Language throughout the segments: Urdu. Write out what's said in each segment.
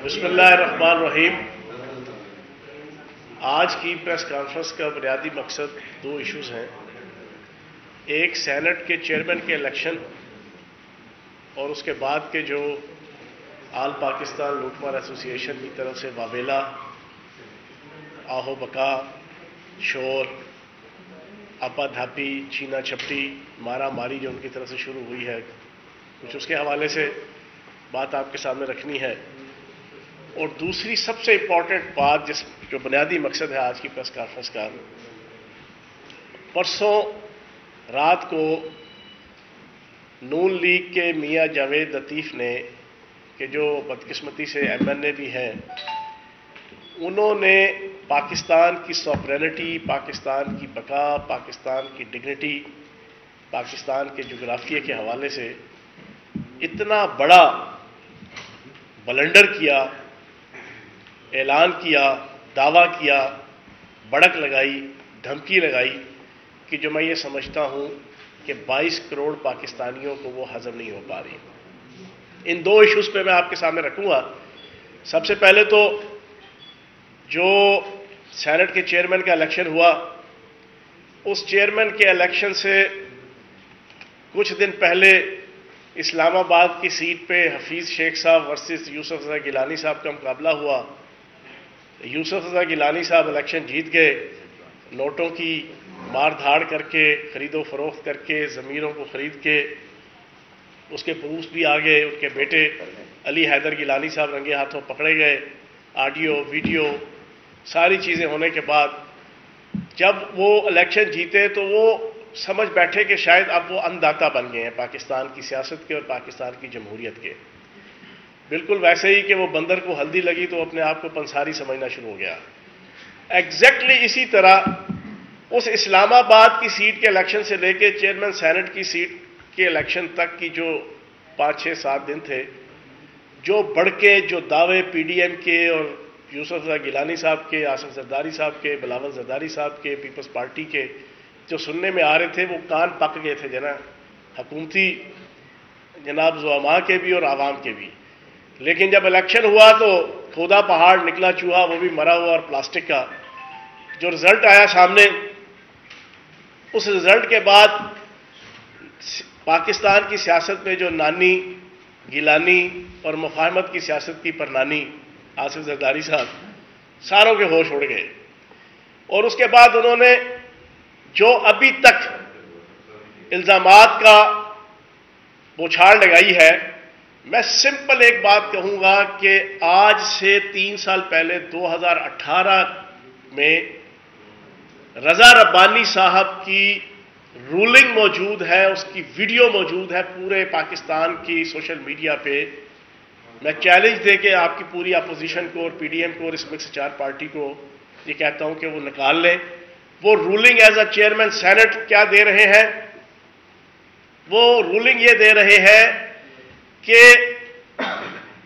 بسم اللہ الرحمن الرحیم۔ آج کی پریس کانفرنس کا بنیادی مقصد دو ایشوز ہیں۔ ایک سینٹ کے چیئرمین کے الیکشن اور اس کے بعد کے جو آل پاکستان لوٹ مار ایسوسی ایشن کی طرف سے واویلا، آہو بکا، شور، اپا دھاپی، چھینا چھپٹی، مارا ماری جو ان کی طرف سے شروع ہوئی ہے، کچھ اس کے حوالے سے بات آپ کے سامنے رکھنی ہے۔ اور دوسری سب سے امپورٹنٹ بات جو بنیادی مقصد ہے آج کی پریس کانفرنس کا، پرسوں رات کو نون لیگ کے میاں جاوید لطیف نے، کہ جو بدقسمتی سے MNA بھی ہیں، انہوں نے پاکستان کی سوورینٹی، پاکستان کی بقا، پاکستان کی ڈگنیٹی، پاکستان کے جغرافیے کے حوالے سے اتنا بڑا بلنڈر کیا، اعلان کیا، دعویٰ کیا، بڑک لگائی، دھمکی لگائی کہ جو میں یہ سمجھتا ہوں کہ 22 کروڑ پاکستانیوں کو وہ ہضم نہیں ہو پا رہی۔ ان دو ایشوز پہ میں آپ کے سامنے رکھوں گا۔ سب سے پہلے تو جو سینٹ کے چیئرمین کا الیکشن ہوا، اس چیئرمین کے الیکشن سے کچھ دن پہلے اسلام آباد کی سیٹ پہ حفیظ شیخ صاحب ورسز یوسف رضا گیلانی صاحب کا مقابلہ ہوا۔ یوسف رضا گیلانی صاحب الیکشن جیت گئے، نوٹوں کی مار دھاڑ کر کے، خرید و فروخت کر کے، ضمیروں کو خرید کے، اس کے پروفs بھی آ گئے۔ ان کے بیٹے علی حیدر گیلانی صاحب رنگے ہاتھوں پکڑے گئے، آڈیو ویڈیو ساری چیزیں ہونے کے بعد جب وہ الیکشن جیتے تو وہ سمجھ بیٹھے کہ شاید اب وہ انداتا بن گئے ہیں پاکستان کی سیاست کے اور پاکستان کی جمہوریت کے۔ بالکل ویسے ہی کہ وہ بندر کو ہلدی لگی تو اپنے آپ کو پنساری سمجھنا شروع ہو گیا۔ ایگزیکٹلی اسی طرح اس اسلام آباد کی سیٹ کے الیکشن سے لے کے چیئرمین سینٹ کی سیٹ کے الیکشن تک کی جو 5-6-7 دن تھے، جو بڑھ کے جو دعوے PDM کے اور یوسف رضا گیلانی صاحب کے، آصف زرداری صاحب کے، بلاول زرداری صاحب کے، پیپلز پارٹی کے جو سننے میں آ رہے تھے، وہ کان پک گئے تھے حکومتی جناب زعماء کے بھی اور عوام کے بھی۔ لیکن جب الیکشن ہوا تو کھودا پہاڑ نکلا چوہا، وہ بھی مرا ہوا اور پلاسٹک کا۔ جو رزلٹ آیا سامنے، اس رزلٹ کے بعد پاکستان کی سیاست میں جو نانی گیلانی اور مفاہمت کی سیاست کی پرنانی آصف زرداری صاحب، ساروں کے ہوش اڑ گئے۔ اور اس کے بعد انہوں نے جو ابھی تک الزامات کا بوچھاڑ لگائی ہے، میں سمپل ایک بات کہوں گا کہ آج سے 3 سال پہلے 2018 میں رضا ربانی صاحب کی رولنگ موجود ہے، اس کی ویڈیو موجود ہے پورے پاکستان کی سوشل میڈیا پہ۔ میں چیلنج دے کے آپ کی پوری اپوزیشن کو اور PDM کو اور اس مکس 4 پارٹی کو یہ کہتا ہوں کہ وہ نکال لیں۔ وہ ruling as a chairman senate کیا دے رہے ہیں؟ وہ رولنگ یہ دے رہے ہیں کہ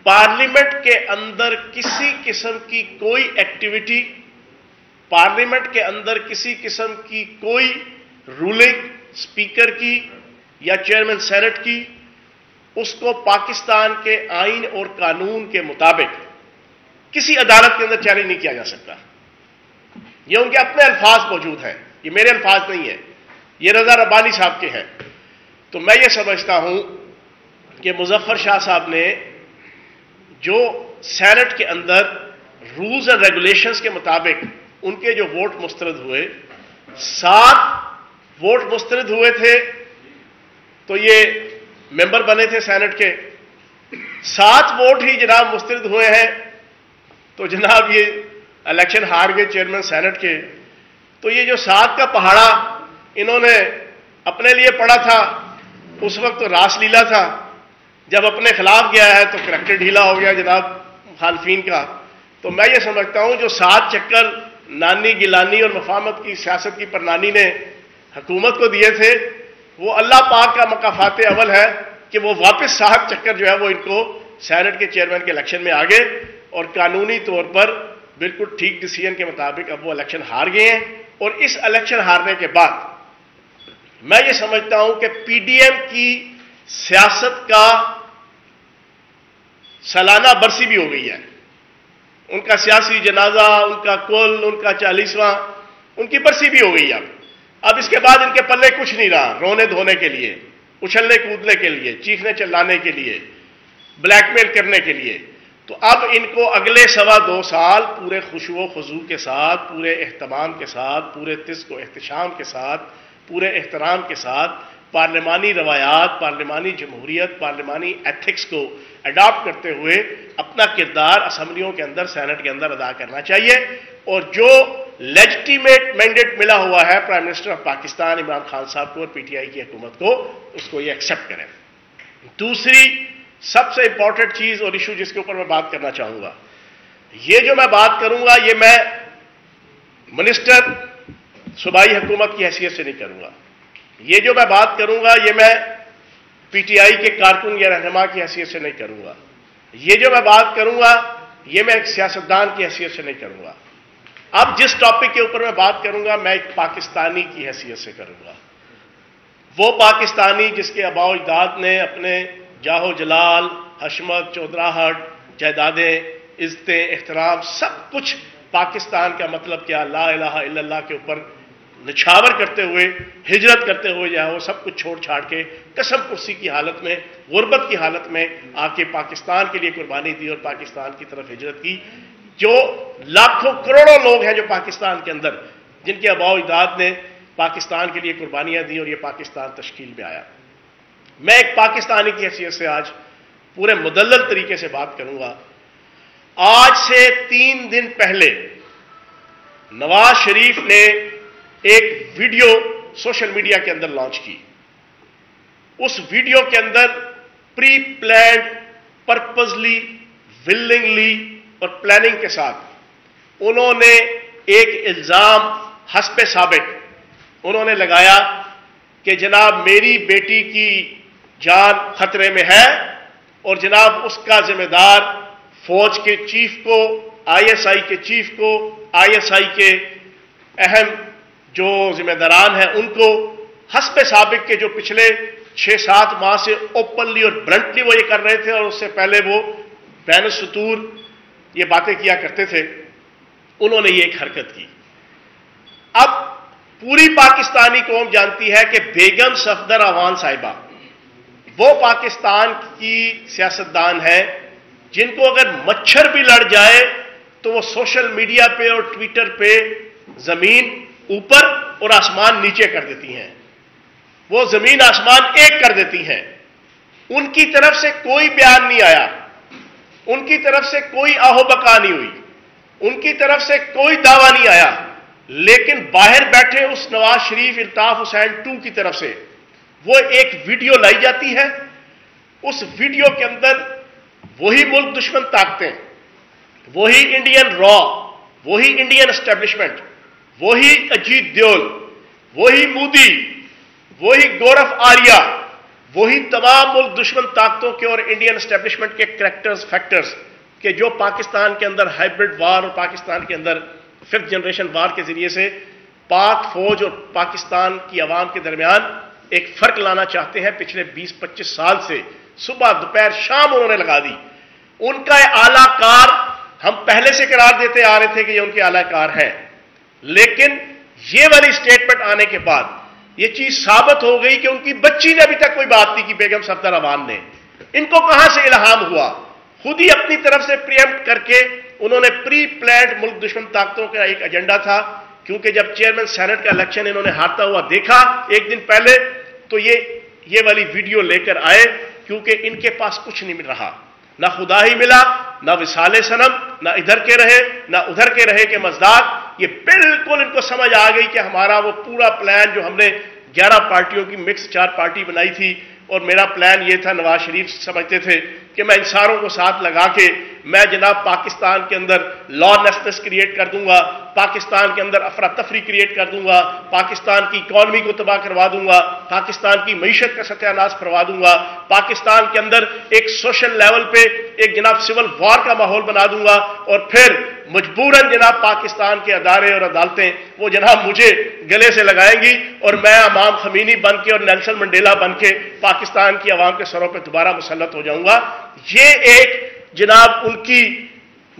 پارلیمنٹ کے اندر کسی قسم کی کوئی ایکٹیویٹی، پارلیمنٹ کے اندر کسی قسم کی کوئی رولنگ اسپیکر کی یا چیئرمین سینٹ کی، اس کو پاکستان کے آئین اور قانون کے مطابق کسی عدالت کے اندر چیلنج نہیں کیا جا سکتا۔ یہ ان کے اپنے الفاظ موجود ہیں، یہ میرے الفاظ نہیں ہیں، یہ رضا ربانی صاحب کے ہیں۔ تو میں یہ سمجھتا ہوں کہ مظفر شاہ صاحب نے جو سینٹ کے اندر رولز اینڈ ریگولیشنز کے مطابق ان کے جو ووٹ مسترد ہوئے، 7 ووٹ مسترد ہوئے تھے تو یہ ممبر بنے تھے سینٹ کے، 7 ووٹ ہی جناب مسترد ہوئے ہیں تو جناب یہ الیکشن ہار گئے چیئرمین سینٹ کے۔ تو یہ جو 7 کا پہاڑا انہوں نے اپنے لیے پڑا تھا، اس وقت تو راس لیلا تھا، جب اپنے خلاف گیا ہے تو کریکٹر ڈھیلا ہو گیا جناب مخالفین کا۔ تو میں یہ سمجھتا ہوں جو 7 چکر نانی گیلانی اور مفاہمت کی سیاست کی پرنانی نے حکومت کو دیے تھے، وہ اللہ پاک کا مکافات اول ہے کہ وہ واپس 7 چکر جو ہے وہ ان کو سینٹ کے چیئرمین کے الیکشن میں آ گئے اور قانونی طور پر بالکل ٹھیک ڈیسیژن کے مطابق اب وہ الیکشن ہار گئے ہیں۔ اور اس الیکشن ہارنے کے بعد میں یہ سمجھتا ہوں کہ PDM کی سیاست کا سالانہ برسی بھی ہو گئی ہے۔ ان کا سیاسی جنازہ، ان کا کل، ان کا 40واں، ان کی برسی بھی ہو گئی اب اس کے بعد ان کے پلے کچھ نہیں رہا رونے دھونے کے لیے، اچھلنے کودنے کے لیے، چیخنے چلانے کے لیے، بلیک میل کرنے کے لیے۔ تو اب ان کو اگلے 2.25 سال پورے خشوع و خضوع کے ساتھ، پورے اہتمام کے ساتھ، پورے طزق و احتشام کے ساتھ، پورے احترام کے ساتھ پارلیمانی روایات، پارلیمانی جمہوریت، پارلیمانی ایتھکس کو اڈاپٹ کرتے ہوئے اپنا کردار اسمبلیوں کے اندر، سینٹ کے اندر ادا کرنا چاہیے، اور جو لیجٹیمیٹ مینڈیٹ ملا ہوا ہے prime minister of Pakistan Imran Khan صاحب کو اور پی ٹی آئی کی حکومت کو، اس کو یہ ایکسیپٹ کریں۔ دوسری سب سے امپورٹنٹ چیز اور ایشو جس کے اوپر میں بات کرنا چاہوں گا، یہ جو میں بات کروں گا یہ میں منسٹر صوبائی حکومت کی حیثیت سے نہیں کروں گا، یہ جو میں بات کروں گا یہ میں پی ٹی آئی کے کارکن یا رہنما کی حیثیت سے نہیں کروں گا، یہ جو میں بات کروں گا یہ میں ایک سیاستدان کی حیثیت سے نہیں کروں گا۔ اب جس ٹاپک کے اوپر میں بات کروں گا میں ایک پاکستانی کی حیثیت سے کروں گا، وہ پاکستانی جس کے آباء و اجداد نے اپنے جاہ و جلال، حشمت، چودراہٹ، جائیدادیں، عزتیں، احترام، سب کچھ پاکستان کا مطلب کیا لا الہ الا اللہ کے اوپر نچھاور کرتے ہوئے، ہجرت کرتے ہوئے وہ سب کچھ چھوڑ چھاڑ کے قسم پرسی کی حالت میں، غربت کی حالت میں آ کے پاکستان کے لیے قربانی دی اور پاکستان کی طرف ہجرت کی۔ جو لاکھوں کروڑوں لوگ ہیں جو پاکستان کے اندر، جن کے آباء و اجداد نے پاکستان کے لیے قربانیاں دی اور یہ پاکستان تشکیل میں آیا۔ میں ایک پاکستانی کی حیثیت سے آج پورے مدلل طریقے سے بات کروں گا۔ آج سے 3 دن پہلے نواز شریف نے ایک ویڈیو سوشل میڈیا کے اندر لانچ کی۔ اس ویڈیو کے اندر پری پلانڈ، پرپزلی، ولنگلی اور پلاننگ کے ساتھ انہوں نے ایک الزام حسب ثابت انہوں نے لگایا کہ جناب میری بیٹی کی جان خطرے میں ہے اور جناب اس کا ذمہ دار فوج کے چیف کو، آئی ایس آئی کے چیف کو، آئی ایس آئی کے اہم جو ذمہ داران ہیں ان کو، حسب سابق کے جو پچھلے 6-7 ماہ سے اوپنلی اور بلنٹلی وہ یہ کر رہے تھے اور اس سے پہلے وہ بین السطور یہ باتیں کیا کرتے تھے، انہوں نے یہ ایک حرکت کی۔ اب پوری پاکستانی قوم جانتی ہے کہ بیگم صفدر اعوان صاحبہ وہ پاکستان کی سیاستدان ہیں جن کو اگر مچھر بھی لڑ جائے تو وہ سوشل میڈیا پہ اور ٹویٹر پہ زمین اوپر اور آسمان نیچے کر دیتی ہیں، وہ زمین آسمان ایک کر دیتی ہیں۔ ان کی طرف سے کوئی بیان نہیں آیا، ان کی طرف سے کوئی آہو بکا نہیں ہوئی، ان کی طرف سے کوئی دعویٰ نہیں آیا، لیکن باہر بیٹھے اس نواز شریف الطاف حسین 2 کی طرف سے وہ ایک ویڈیو لائی جاتی ہے۔ اس ویڈیو کے اندر وہی ملک دشمن طاقتیں، وہی انڈین را، وہی انڈین اسٹیبلشمنٹ، وہی اجیت دیول، وہی مودی، وہی گورف آریہ، وہی تمام ملک دشمن طاقتوں کے اور انڈین اسٹیبلشمنٹ کے کریکٹرز، فیکٹرز کہ جو پاکستان کے اندر ہائبرڈ وار اور پاکستان کے اندر 5th جنریشن وار کے ذریعے سے پاک فوج اور پاکستان کی عوام کے درمیان ایک فرق لانا چاہتے ہیں۔ پچھلے 20-25 سال سے صبح دوپہر شام انہوں نے لگا دی۔ ان کا اعلی کار ہم پہلے سے قرار دیتے آ رہے تھے کہ یہ ان کے اعلی کار ہیں، لیکن یہ والی سٹیٹمنٹ آنے کے بعد یہ چیز ثابت ہو گئی کہ ان کی بچی نے ابھی تک کوئی بات نہیں کی، بیگم صفدر اعوان نے۔ ان کو کہاں سے الہام ہوا؟ خود ہی اپنی طرف سے پریمپٹ کر کے انہوں نے پری پلانڈ ملک دشمن طاقتوں کا ایک ایجنڈا تھا، کیونکہ جب چیئرمین سینٹ کا الیکشن انہوں نے ہارتا ہوا دیکھا ایک دن پہلے تو یہ والی ویڈیو لے کر آئے، کیونکہ ان کے پاس کچھ نہیں مل رہا، نہ خدا ہی ملا، نہ وصال صنم، نہ ادھر کے رہے نہ ادھر کے رہے کے مزداق۔ یہ بالکل ان کو سمجھ آ گئی کہ ہمارا وہ پورا پلان جو ہم نے 11 پارٹیوں کی مکس 4 پارٹی بنائی تھی، اور میرا پلان یہ تھا، نواز شریف سمجھتے تھے کہ میں ان ساروں کو ساتھ لگا کے میں جناب پاکستان کے اندر لا لیسنس کریٹ کر دوں گا، پاکستان کے اندر افراتفری کریٹ کر دوں گا، پاکستان کی اکانومی کو تباہ کروا دوں گا، پاکستان کی معیشت کا ستیہ ناش کروا دوں گا، پاکستان کے اندر ایک سوشل لیول پہ ایک جناب سول وار کا ماحول بنا دوں گا، اور پھر مجبوراً جناب پاکستان کے ادارے اور عدالتیں وہ جناب مجھے گلے سے لگائیں گی اور میں امام خمینی بن کے اور نیلسن منڈیلا بن کے پاکستان کی عوام کے سروں پہ دوبارہ مسلط ہو جاؤں گا۔ یہ ایک جناب ان کی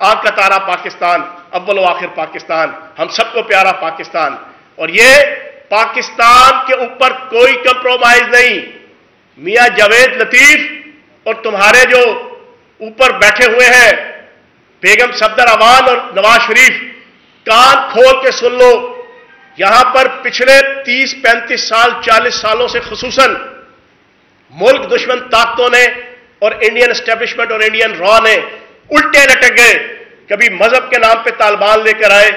آنکھ کا تارا پاکستان، اول و آخر پاکستان، ہم سب کو پیارا پاکستان. اور یہ پاکستان کے اوپر کوئی کمپرومائز نہیں. میاں جاوید لطیف اور تمہارے جو اوپر بیٹھے ہوئے ہیں بیگم صفدر اعوان اور نواز شریف، کان کھول کے سن لو. یہاں پر پچھلے 30-35 سال 40 سالوں سے خصوصاً ملک دشمن طاقتوں نے اور انڈین اسٹیبلشمنٹ اور انڈین را نے الٹے لٹک گئے. کبھی مذہب کے نام پہ طالبان لے کر آئے،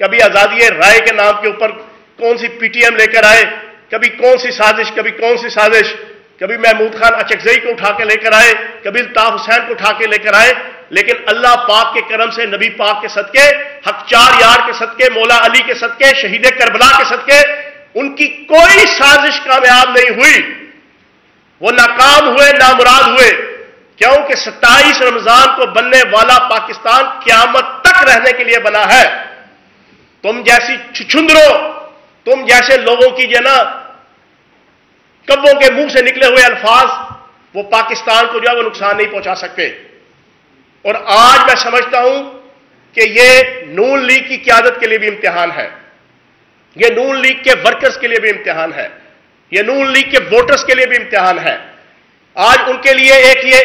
کبھی آزادی رائے کے نام کے اوپر کون سی پی ٹی ایم لے کر آئے، کبھی کون سی سازش، کبھی کون سی سازش، کبھی محمود خان اچکزئی کو اٹھا کے لے کر آئے، کبھی الطاف حسین کو اٹھا کے لے کر آئے. لیکن اللہ پاک کے کرم سے، نبی پاک کے صدقے، حق چار یار کے صدقے، مولا علی کے صدقے، شہید کربلا کے صدقے، ان کی کوئی سازش کامیاب نہیں ہوئی. وہ ناکام ہوئے، نامراد ہوئے. کیونکہ 27 رمضان کو بننے والا پاکستان قیامت تک رہنے کے لیے بنا ہے. تم جیسی چھچھندروں، تم جیسے لوگوں کی جو نا کبوں کے منہ سے نکلے ہوئے الفاظ، وہ پاکستان کو جو ہے وہ نقصان نہیں پہنچا سکتے. اور آج میں سمجھتا ہوں کہ یہ نون لیگ کی قیادت کے لیے بھی امتحان ہے، یہ نون لیگ کے ورکرز کے لیے بھی امتحان ہے، یہ نون لیگ کے ووٹرز کے لیے بھی امتحان ہے. آج ان کے لیے ایک یہ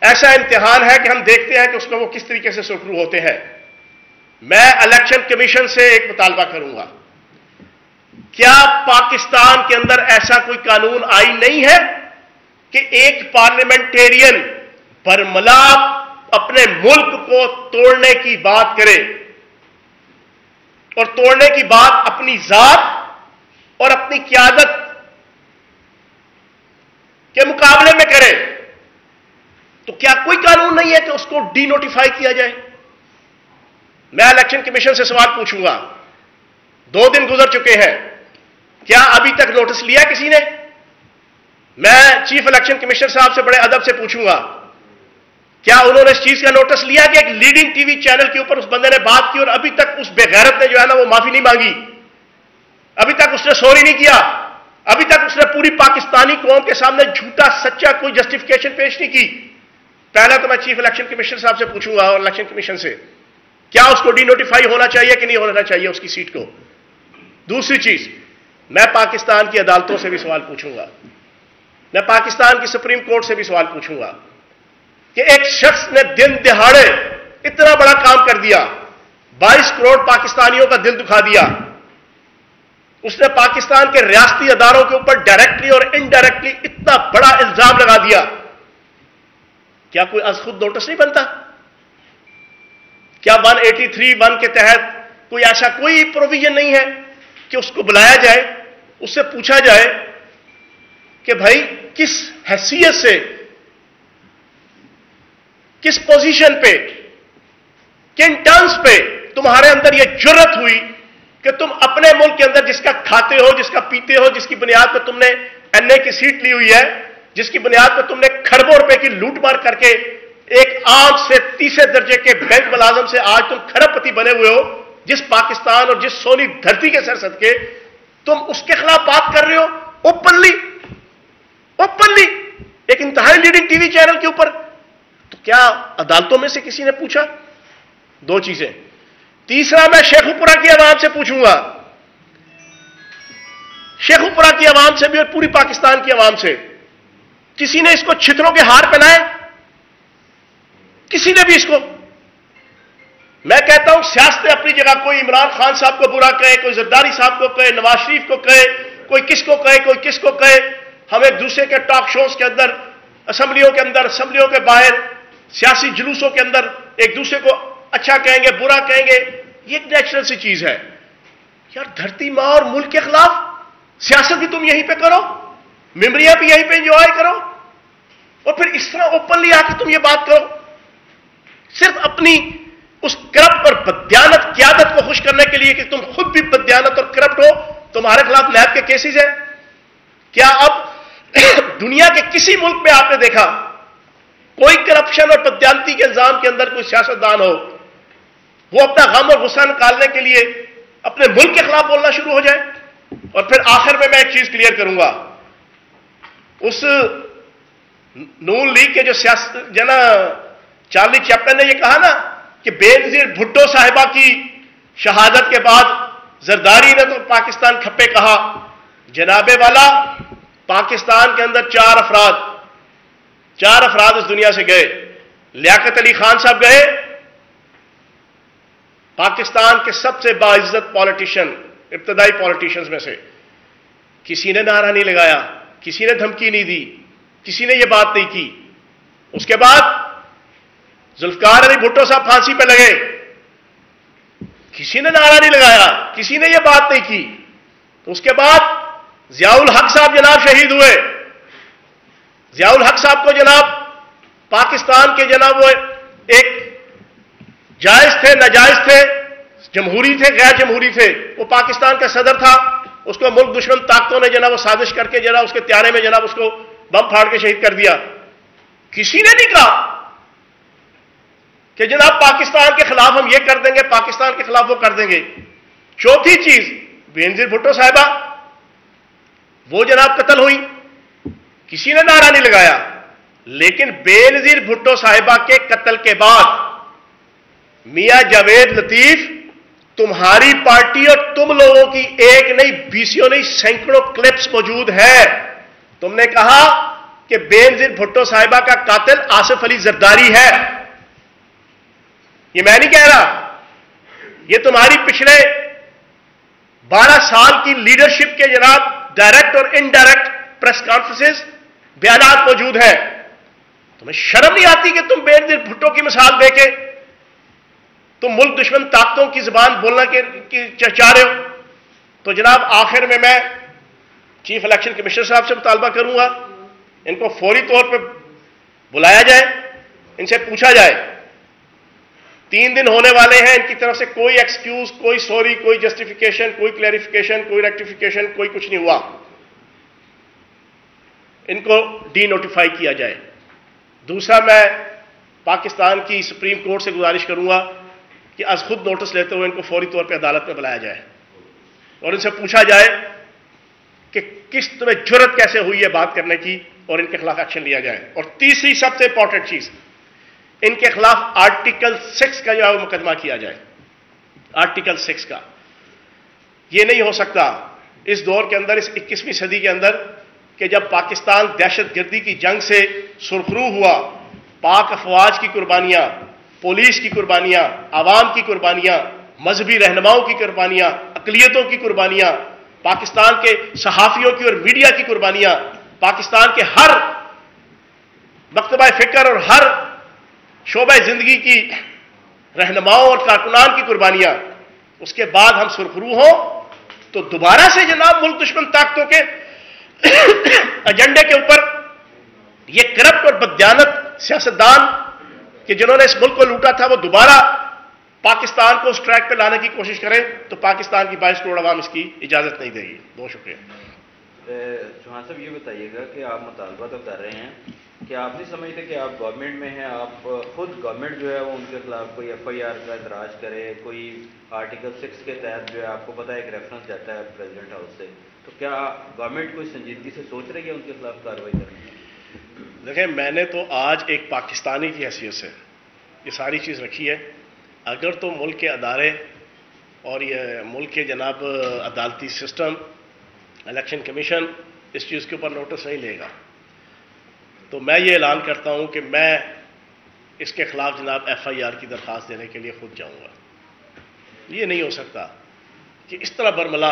ایسا امتحان ہے کہ ہم دیکھتے ہیں کہ اس میں وہ کس طریقے سے سرخرو ہوتے ہیں. میں الیکشن کمیشن سے ایک مطالبہ کروں گا، کیا پاکستان کے اندر ایسا کوئی قانون آئین نہیں ہے کہ ایک پارلیمنٹیرین برملا اپنے ملک کو توڑنے کی بات کرے، اور توڑنے کی بات اپنی ذات اور اپنی قیادت کے مقابلے میں کرے؟ تو کیا کوئی قانون نہیں ہے کہ اس کو ڈی نوٹیفائی کیا جائے؟ میں الیکشن کمیشن سے سوال پوچھوں گا. 2 دن گزر چکے ہیں، کیا ابھی تک نوٹس لیا کسی نے؟ میں چیف الیکشن کمشنر صاحب سے بڑے ادب سے پوچھوں گا، کیا انہوں نے اس چیز کا نوٹس لیا کہ ایک لیڈنگ ٹی وی چینل کے اوپر اس بندے نے بات کی اور ابھی تک اس بے غیرت نے جو ہے نا وہ معافی نہیں مانگی، ابھی تک اس نے سوری نہیں کیا، ابھی تک اس نے پوری پاکستانی قوم کے سامنے جھوٹا سچا کوئی جسٹیفیکیشن پیش نہیں کی؟ پہلا تو میں چیف الیکشن کمشنر صاحب سے پوچھوں گا اور الیکشن کمیشن سے، کیا اس کو ڈی نوٹیفائی ہونا چاہیے کہ نہیں ہونا چاہیے اس کی سیٹ کو؟ دوسری چیز، میں پاکستان کی عدالتوں سے بھی سوال پوچھوں گا، میں پاکستان کی سپریم کورٹ سے بھی سوال پوچھوں گا کہ ایک شخص نے دن دہاڑے اتنا بڑا کام کر دیا، 22 کروڑ پاکستانیوں کا دل دکھا دیا. اس نے پاکستان کے ریاستی اداروں کے اوپر ڈائریکٹلی اور انڈائریکٹلی اتنا بڑا الزام لگا دیا. کیا کوئی از خود نوٹس نہیں بنتا؟ کیا 183(1) کے تحت کوئی ایسا کوئی پروویژن نہیں ہے کہ اس کو بلایا جائے، اس سے پوچھا جائے کہ بھائی کس حیثیت سے، کس پوزیشن پہ، کن ٹرمز پہ تمہارے اندر یہ جرت ہوئی کہ تم اپنے ملک کے اندر جس کا کھاتے ہو، جس کا پیتے ہو، جس کی بنیاد پہ تم نے این اے کی سیٹ لی ہوئی ہے، جس کی بنیاد پہ تم نے کھربوں روپے کی لوٹ مار کر کے ایک عام سے تیسرے درجے کے بینک ملازم سے آج تم کھرب پتی بنے ہوئے ہو، جس پاکستان اور جس سونی دھرتی کے سر صدقے تم اس کے خلاف بات کر رہے ہو اوپنلی ایک انتہائی لیڈنگ ٹی وی چینل کے اوپر. تو کیا عدالتوں میں سے کسی نے پوچھا؟ 2 چیزیں. تیسرا، میں شیخوپورہ کی عوام سے پوچھوں گا، شیخوپورہ کی عوام سے بھی اور پوری پاکستان کی عوام سے، کسی نے اس کو چھتروں کے ہار پہنائے؟ کسی نے بھی اس کو؟ میں کہتا ہوں سیاست اپنی جگہ، کوئی عمران خان صاحب کو برا کہے، کوئی زرداری صاحب کو کہے، نواز شریف کو کہے، کوئی کس کو کہے، کوئی کس کو کہے. ہم ایک دوسرے کے ٹاک شوز کے اندر، اسمبلیوں کے اندر، اسمبلیوں کے باہر، سیاسی جلوسوں کے اندر ایک دوسرے کو اچھا کہیں گے، برا کہیں گے. یہ ایک نیچرل سی چیز ہے یار. دھرتی ماں اور ملک کے خلاف سیاست بھی تم یہیں پہ کرو، میموریاں بھی یہیں پہ انجوائے کرو، اور پھر اس طرح اوپنلی آ کے تم یہ بات کرو، صرف اپنی اس کرپٹ اور بددیانت قیادت کو خوش کرنے کے لیے کہ تم خود بھی بددیانت اور کرپٹ ہو. تمہارے خلاف نیب کے کیسز ہیں. کیا اب دنیا کے کسی ملک میں آپ نے دیکھا کوئی کرپشن اور بددیانتی کے الزام کے اندر کوئی سیاستدان ہو وہ اپنا غم اور غصہ نکالنے کے لیے اپنے ملک کے خلاف بولنا شروع ہو جائے؟ اور پھر آخر میں ایک چیز کلیئر کروں گا، اس نون لیگ کے جو نا چارلی چیپلن نے یہ کہا نا کہ بے نظیر بھٹو صاحبہ کی شہادت کے بعد زرداری نے تو پاکستان کھپے کہا. جناب والا پاکستان کے اندر چار افراد اس دنیا سے گئے. لیاقت علی خان صاحب گئے، پاکستان کے سب سے باعزت پالیٹیشین، ابتدائی پالیٹیشنز میں سے. کسی نے نعرہ نہیں لگایا، کسی نے دھمکی نہیں دی، کسی نے یہ بات نہیں کی. اس کے بعد ذوالفقار علی بھٹو صاحب پھانسی پہ لگے، کسی نے نعرہ نہیں لگایا، کسی نے یہ بات نہیں کی. اس کے بعد ضیاء الحق صاحب جناب شہید ہوئے. ضیاء الحق صاحب کو جناب پاکستان کے جناب وہ ایک جائز تھے، ناجائز تھے، جمہوری تھے، غیر جمہوری تھے، وہ پاکستان کا صدر تھا. اس کو ملک دشمن طاقتوں نے جناب وہ سازش کر کے جناب اس کے طیارے میں جناب اس کو بم پھاڑ کے شہید کر دیا. کسی نے نہیں کہا کہ جناب پاکستان کے خلاف ہم یہ کر دیں گے، پاکستان کے خلاف وہ کر دیں گے. چوتھی چیز، بینظیر بھٹو صاحبہ وہ جناب قتل ہوئی، کسی نے نعرہ نہیں لگایا. لیکن بینظیر بھٹو صاحبہ کے قتل کے بعد میاں جاوید لطیف، تمہاری پارٹی اور تم لوگوں کی ایک نہیں، بیسیوں نہیں، سینکڑوں کلپس موجود ہے. تم نے کہا کہ بینظیر بھٹو صاحبہ کا قاتل آصف علی زرداری ہے. یہ میں نہیں کہہ رہا، یہ تمہاری پچھلے 12 سال کی لیڈرشپ کے جناب ڈائریکٹ اور انڈائریکٹ پریس کانفرنسز بیانات موجود ہیں. تمہیں شرم نہیں آتی کہ تم بینظیر بھٹو کی مثال دے کے تم ملک دشمن طاقتوں کی زبان بولنا چاہ رہے ہو؟ تو جناب آخر میں چیف الیکشن کمشنر صاحب سے مطالبہ کروں گا، ان کو فوری طور پہ بلایا جائے، ان سے پوچھا جائے. 3 دن ہونے والے ہیں، ان کی طرف سے کوئی ایکسکیوز، کوئی سوری، کوئی جسٹیفیکیشن، کوئی کلیریفیکیشن، کوئی ریکٹیفیکیشن، کوئی کچھ نہیں ہوا. ان کو ڈی نوٹیفائی کیا جائے. دوسرا، میں پاکستان کی سپریم کورٹ سے گزارش کروں گا کہ از خود نوٹس لیتے ہوئے ان کو فوری طور پہ عدالت میں بلایا جائے اور ان سے پوچھا جائے کہ کس طرح جرت کیسے ہوئی ہے بات کرنے کی، اور ان کے خلاف ایکشن لیا جائے. اور تیسری سب سے امپورٹنٹ چیز، ان کے خلاف آرٹیکل 6 کا جو ہے وہ مقدمہ کیا جائے. آرٹیکل 6 کا یہ نہیں ہو سکتا اس دور کے اندر، اس 21ویں صدی کے اندر، کہ جب پاکستان دہشت گردی کی جنگ سے سرخرو ہوا، پاک افواج کی قربانیاں، پولیس کی قربانیاں، عوام کی قربانیاں، مذہبی رہنماؤں کی قربانیاں، اقلیتوں کی قربانیاں، پاکستان کے صحافیوں کی اور میڈیا کی قربانیاں، پاکستان کے ہر مکتبہ فکر اور ہر شعبہ زندگی کی رہنماؤں اور کارکنان کی قربانیاں، اس کے بعد ہم سرخرو ہوں تو دوبارہ سے جناب ملک دشمن طاقتوں کے ایجنڈے کے اوپر یہ کرپٹ اور بددیانت سیاستدان کہ جنہوں نے اس ملک کو لوٹا تھا وہ دوبارہ پاکستان کو اس ٹریک پہ لانے کی کوشش کریں تو پاکستان کی 22 کروڑ عوام اس کی اجازت نہیں دے گی. بہت شکریہ. چوہان صاحب یہ بتائیے گا کہ آپ مطالبہ تو کر رہے ہیں کہ آپ نہیں سمجھتے کہ آپ گورنمنٹ میں ہیں، آپ خود گورنمنٹ جو ہے وہ ان کے خلاف کوئی FIR کا اندراج کرے، کوئی آرٹیکل 6 کے تحت جو ہے آپ کو پتہ ہے ایک ریفرنس جاتا ہے پریزیڈنٹ ہاؤس سے، تو کیا گورنمنٹ کوئی سنجیدگی سے سوچ رہی ہے ان کے خلاف کارروائی کرنے کی؟ دیکھیں، میں نے تو آج ایک پاکستانی کی حیثیت سے یہ ساری چیز رکھی ہے. اگر تو ملک کے ادارے اور یہ ملک کے جناب عدالتی سسٹم، الیکشن کمیشن اس چیز کے اوپر نوٹس نہیں لے گا تو میں یہ اعلان کرتا ہوں کہ میں اس کے خلاف جناب FIR کی درخواست دینے کے لیے خود جاؤں گا. یہ نہیں ہو سکتا کہ اس طرح برملا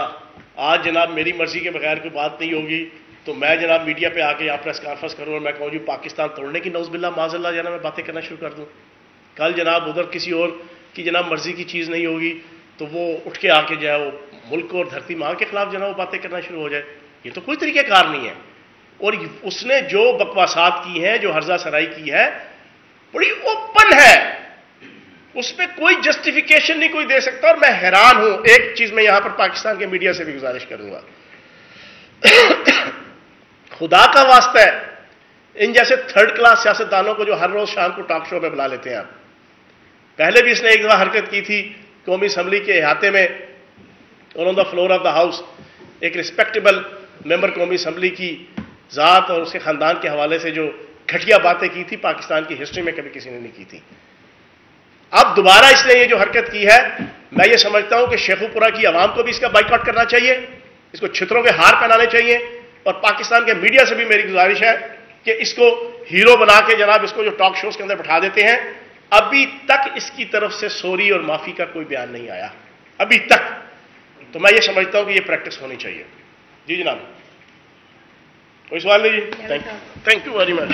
آج جناب میری مرضی کے بغیر کوئی بات نہیں ہوگی تو میں جناب میڈیا پہ آ کے یہاں پریس کانفرنس کروں اور میں کہوں جی پاکستان توڑنے کی نعوذ باللہ معاذ اللہ جناب میں باتیں کرنا شروع کر دوں. کل جناب ادھر کسی اور کی جناب مرضی کی چیز نہیں ہوگی تو وہ اٹھ کے آ کے جو ہے وہ ملک اور دھرتی ماں کے خلاف جناب وہ باتیں کرنا شروع ہو جائے. یہ تو کوئی طریقہ کار نہیں ہے. اور اس نے جو بکواسات کی ہیں، جو ہرزہ سرائی کی ہے، بڑی اوپن ہے، اس پہ کوئی جسٹیفیکیشن نہیں کوئی دے سکتا. اور میں حیران ہوں. ایک چیز میں یہاں پر پاکستان کے میڈیا سے بھی گزارش کروں گا، خدا کا واسطہ ہے ان جیسے 3rd کلاس سیاستدانوں کو جو ہر روز شام کو ٹاک شو میں بلا لیتے ہیں. آپ پہلے بھی اس نے ایک دفعہ حرکت کی تھی قومی اسمبلی کے احاطے میں اور on the floor of the house ایک رسپیکٹیبل ممبر قومی اسمبلی کی ذات اور اس کے خاندان کے حوالے سے جو گھٹیا باتیں کی تھی پاکستان کی ہسٹری میں کبھی کسی نے نہیں کی تھی. اب دوبارہ اس نے یہ جو حرکت کی ہے، میں یہ سمجھتا ہوں کہ شیخوپورہ کی عوام کو بھی اس کا بائیکاٹ کرنا چاہیے، اس کو چھتروں کے ہار پہنانے چاہیے، اور پاکستان کے میڈیا سے بھی میری گزارش ہے کہ اس کو ہیرو بنا کے جناب اس کو جو ٹاک شوز کے اندر بٹھا دیتے ہیں، ابھی تک اس کی طرف سے سوری اور معافی کا کوئی بیان نہیں آیا ابھی تک. تو میں یہ سمجھتا ہوں کہ یہ پریکٹس ہونی چاہیے. جی جناب، کوئی سوال نہیں جی؟ Thank you very much.